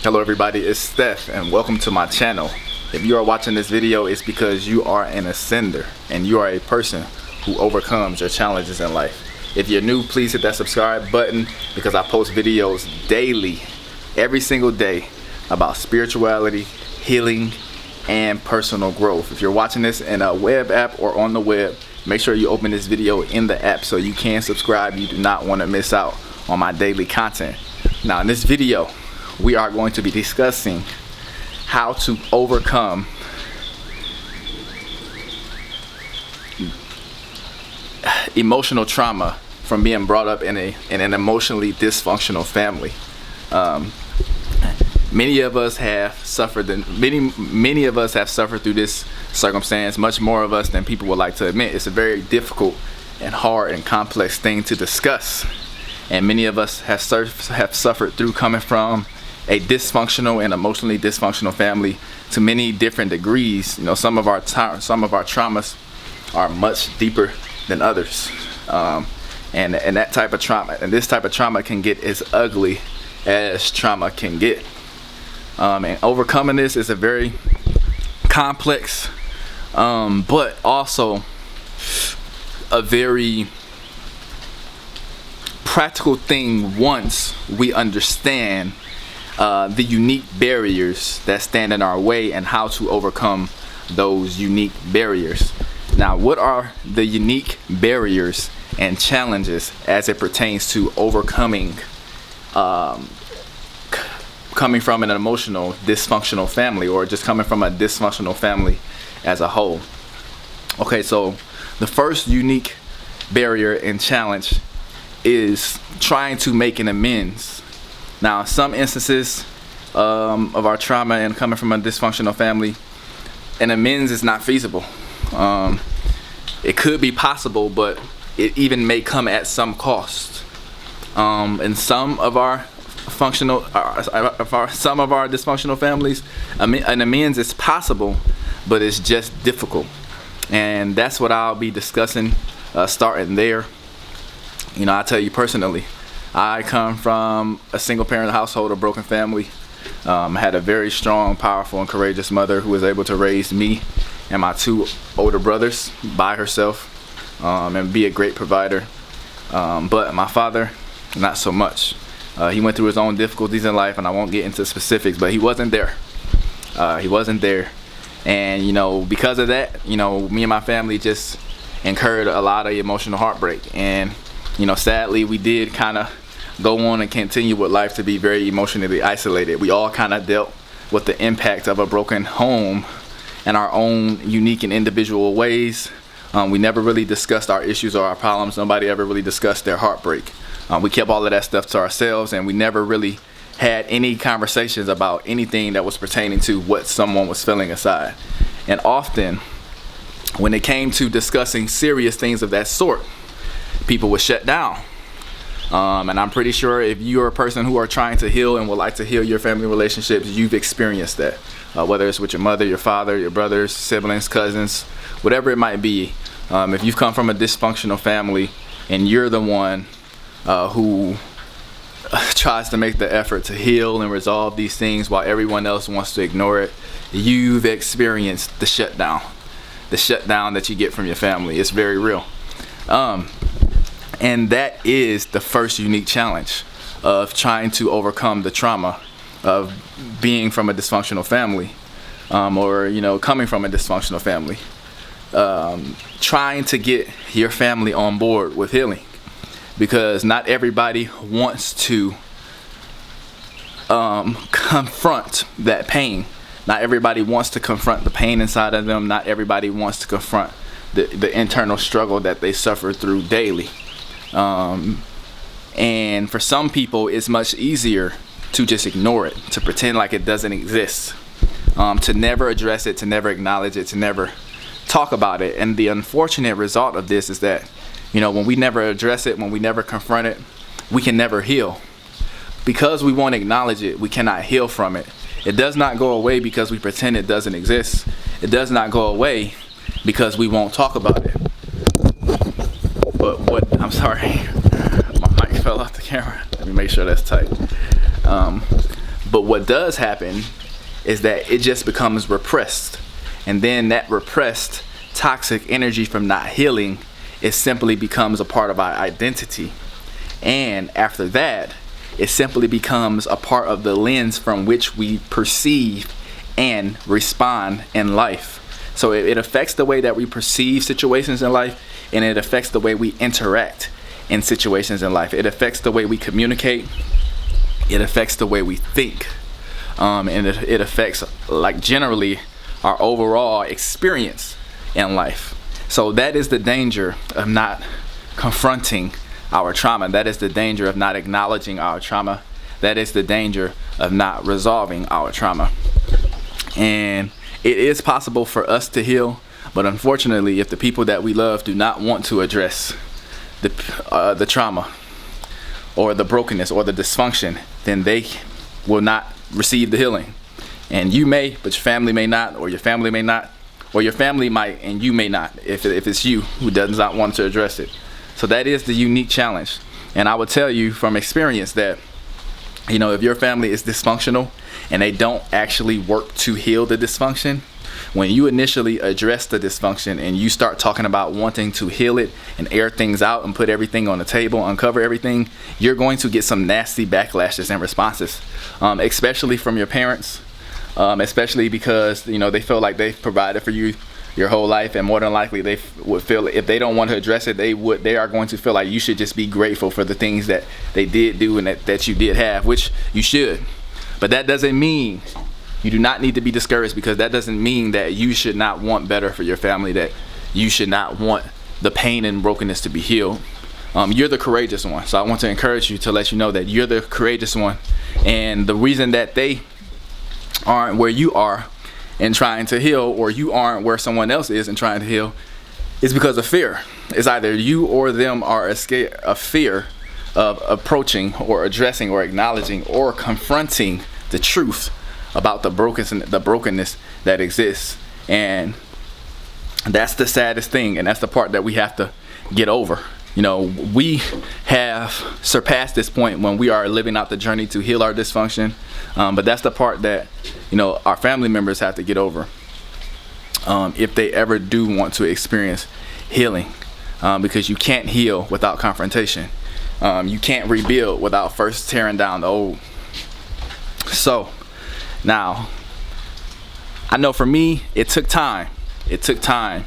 Hello everybody, it's Steph and welcome to my channel. If you are watching this video, it's because you are an ascender and you are a person who overcomes your challenges in life. If you're new, please hit that subscribe button because I post videos daily, every single day, about spirituality, healing, and personal growth. If you're watching this in a web app or on the web, make sure you open this video in the app so you can subscribe. You do not want to miss out on my daily content. Now in this video, we are going to be discussing how to overcome emotional trauma from being brought up in an emotionally dysfunctional family. Many of us have suffered through this circumstance, much more of us than people would like to admit. It's a very difficult and hard and complex thing to discuss, and many of us have suffered through coming from a dysfunctional and emotionally dysfunctional family to many different degrees. You know, some of our traumas are much deeper than others, and that type of trauma, and this type of trauma can get as ugly as trauma can get. And overcoming this is a very complex, but also a very practical thing once we understand the unique barriers that stand in our way and how to overcome those unique barriers. Now, what are the unique barriers and challenges as it pertains to overcoming coming from an emotional dysfunctional family, or just coming from a dysfunctional family as a whole? Okay, so the first unique barrier and challenge is trying to make an amends. Now, in some instances of our trauma and coming from a dysfunctional family, an amends is not feasible. It could be possible, but it even may come at some cost. In some of our dysfunctional families, an amends is possible, but it's just difficult. And that's what I'll be discussing starting there. You know, I'll tell you personally, I come from a single parent household, a broken family. I had a very strong, powerful, and courageous mother who was able to raise me and my two older brothers by herself, and be a great provider. But my father, not so much. He went through his own difficulties in life, and I won't get into specifics, but he wasn't there. He wasn't there. And, you know, because of that, you know, me and my family just incurred a lot of emotional heartbreak. And, you know, sadly, we did kind of go on and continue with life to be very emotionally isolated. We all kind of dealt with the impact of a broken home in our own unique and individual ways. We never really discussed our issues or our problems. Nobody ever really discussed their heartbreak. We kept all of that stuff to ourselves, and we never really had any conversations about anything that was pertaining to what someone was feeling inside. And often, when it came to discussing serious things of that sort, people would shut down. And I'm pretty sure if you're a person who are trying to heal and would like to heal your family relationships, you've experienced that. Whether it's with your mother, your father, your brothers, siblings, cousins, whatever it might be. If you've come from a dysfunctional family and you're the one who tries to make the effort to heal and resolve these things while everyone else wants to ignore it, you've experienced the shutdown that you get from your family. It's very real. And that is the first unique challenge of trying to overcome the trauma of being from a dysfunctional family, or, you know, coming from a dysfunctional family. Trying to get your family on board with healing, because not everybody wants to confront that pain. Not everybody wants to confront the pain inside of them. Not everybody wants to confront the internal struggle that they suffer through daily. And for some people, it's much easier to just ignore it, to pretend like it doesn't exist, to never address it, to never acknowledge it, to never talk about it. And the unfortunate result of this is that, you know, when we never address it, when we never confront it, we can never heal. Because we won't acknowledge it, we cannot heal from it. It does not go away because we pretend it doesn't exist. It does not go away because we won't talk about it. But what, I'm sorry, my mic fell off the camera. Let me make sure that's tight. But what does happen is that it just becomes repressed. And then that repressed toxic energy from not healing, it simply becomes a part of our identity. And after that, it simply becomes a part of the lens from which we perceive and respond in life. So it affects the way that we perceive situations in life, and it affects the way we interact in situations in life. It affects the way we communicate. It affects the way we think. And it affects, like, generally our overall experience in life. So that is the danger of not confronting our trauma. That is the danger of not acknowledging our trauma. That is the danger of not resolving our trauma. And it is possible for us to heal, but unfortunately, if the people that we love do not want to address the trauma or the brokenness or the dysfunction, then they will not receive the healing. And you may, but your family may not, or your family may not, or your family might and you may not, if it's you who does not want to address it. So that is the unique challenge. And I would tell you from experience that, if your family is dysfunctional and they don't actually work to heal the dysfunction, when you initially address the dysfunction and you start talking about wanting to heal it and air things out and put everything on the table, uncover everything, you're going to get some nasty backlashes and responses, especially from your parents, especially because, they feel like they've provided for you your whole life, and more than likely they would feel, if they don't want to address it, they are going to feel like you should just be grateful for the things that they did do and that you did have, which you should. But that doesn't mean, you do not need to be discouraged, because that doesn't mean that you should not want better for your family, that you should not want the pain and brokenness to be healed. You're the courageous one. So I want to encourage you to let you know that you're the courageous one, and the reason that they aren't where you are and trying to heal, or you aren't where someone else is and trying to heal, is because of fear. It's either you or them are a fear of approaching or addressing or acknowledging or confronting the truth about the brokenness that exists. And that's the saddest thing, and that's the part that we have to get over. We have surpassed this point when we are living out the journey to heal our dysfunction, but that's the part that our family members have to get over, if they ever do want to experience healing, because you can't heal without confrontation. You can't rebuild without first tearing down the old. So now, I know for me, it took time. For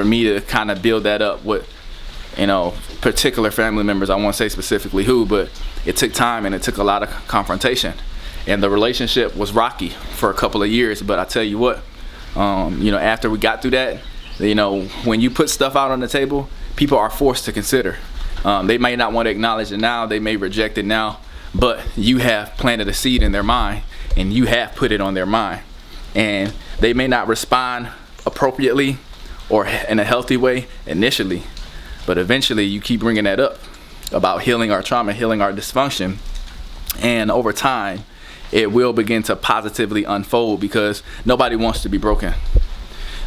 me to kind of build that up with particular family members. I won't say specifically who, but it took time and it took a lot of confrontation. And the relationship was rocky for a couple of years. But I tell you what, after we got through that, when you put stuff out on the table, people are forced to consider. They may not want to acknowledge it now, they may reject it now, but you have planted a seed in their mind and you have put it on their mind. And they may not respond appropriately or in a healthy way initially, but eventually you keep bringing that up about healing our trauma, healing our dysfunction, and over time it will begin to positively unfold, because nobody wants to be broken.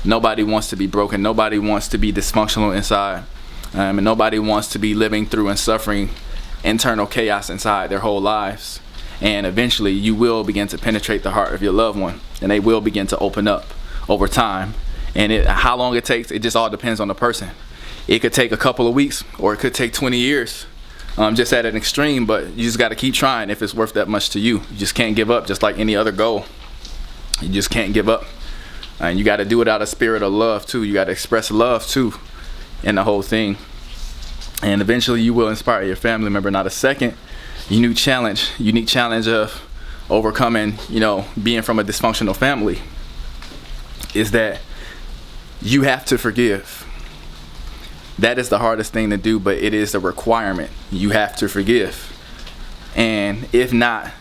Nobody wants to be broken. Nobody wants to be dysfunctional inside, and nobody wants to be living through and suffering internal chaos inside their whole lives. And eventually you will begin to penetrate the heart of your loved one, and they will begin to open up over time. And how long it takes, it just all depends on the person. It could take a couple of weeks, or it could take 20 years, just at an extreme, but you just got to keep trying if it's worth that much to you. You just can't give up, just like any other goal. You just can't give up. And you got to do it out of spirit of love too. You got to express love too in the whole thing. And eventually you will inspire your family member. Now the second unique challenge of overcoming, being from a dysfunctional family, is that you have to forgive. That is the hardest thing to do, but it is a requirement. You have to forgive. And if not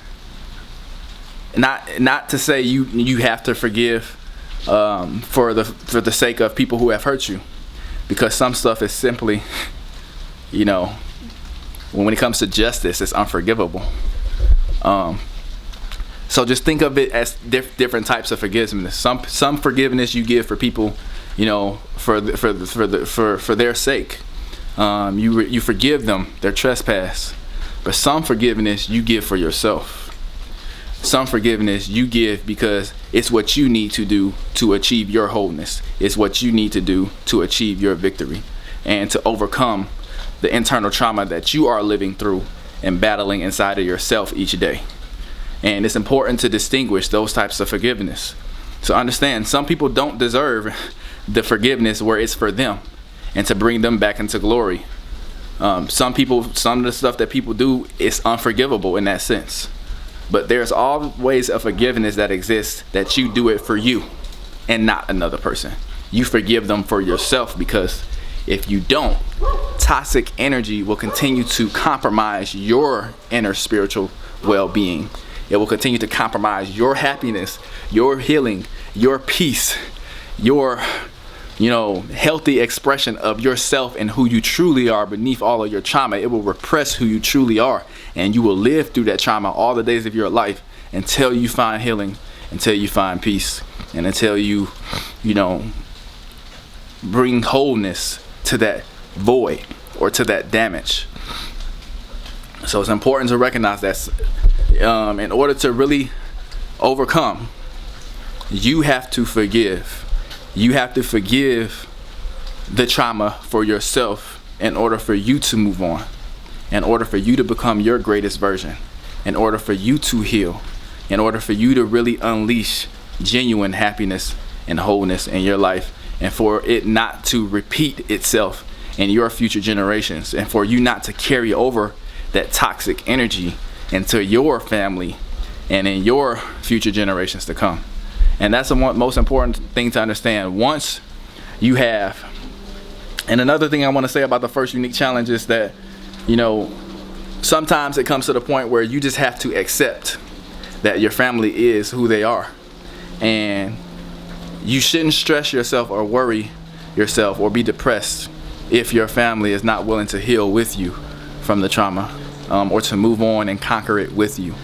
to say you have to forgive for the sake of people who have hurt you, because some stuff is simply, when it comes to justice, it's unforgivable. So just think of it as different types of forgiveness. Some forgiveness you give for people, for their sake. You forgive them their trespass, but some forgiveness you give for yourself. some forgiveness you give because it's what you need to do to achieve your wholeness. It's what you need to do to achieve your victory and to overcome the internal trauma that you are living through and battling inside of yourself each day. And it's important to distinguish those types of forgiveness. So understand, some people don't deserve the forgiveness where it's for them and to bring them back into glory. Some of the stuff that people do is unforgivable in that sense. But there's always a forgiveness that exists that you do it for you and not another person. You forgive them for yourself, because if you don't, toxic energy will continue to compromise your inner spiritual well-being. It will continue to compromise your happiness, your healing, your peace, your healthy expression of yourself and who you truly are beneath all of your trauma. It will repress who you truly are, and you will live through that trauma all the days of your life until you find healing, until you find peace, and until you bring wholeness to that void or to that damage. So it's important to recognize that in order to really overcome, you have to forgive. You have to forgive the trauma for yourself in order for you to move on, in order for you to become your greatest version, in order for you to heal, in order for you to really unleash genuine happiness and wholeness in your life, and for it not to repeat itself in your future generations, and for you not to carry over that toxic energy into your family and in your future generations to come. And that's the most important thing to understand. Once you have, and another thing I want to say about the first unique challenge is that, sometimes it comes to the point where you just have to accept that your family is who they are. And you shouldn't stress yourself or worry yourself or be depressed if your family is not willing to heal with you from the trauma, or to move on and conquer it with you.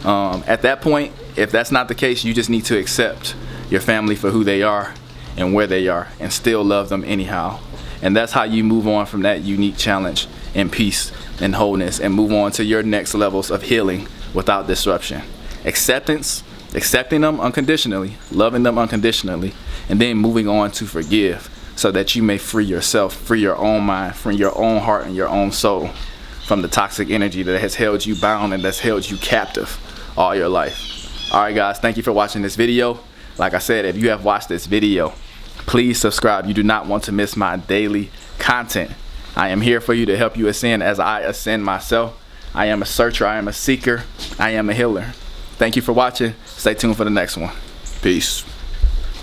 At that point, if that's not the case, you just need to accept your family for who they are and where they are, and still love them anyhow. And that's how you move on from that unique challenge in peace and wholeness, and move on to your next levels of healing without disruption. Acceptance, accepting them unconditionally, loving them unconditionally, and then moving on to forgive, so that you may free yourself, free your own mind, free your own heart and your own soul from the toxic energy that has held you bound and that's held you captive all your life. Alright guys, thank you for watching this video. Like I said, if you have watched this video, please subscribe. You do not want to miss my daily content. I am here for you to help you ascend as I ascend myself. I am a searcher, I am a seeker, I am a healer. Thank you for watching. Stay tuned for the next one. Peace.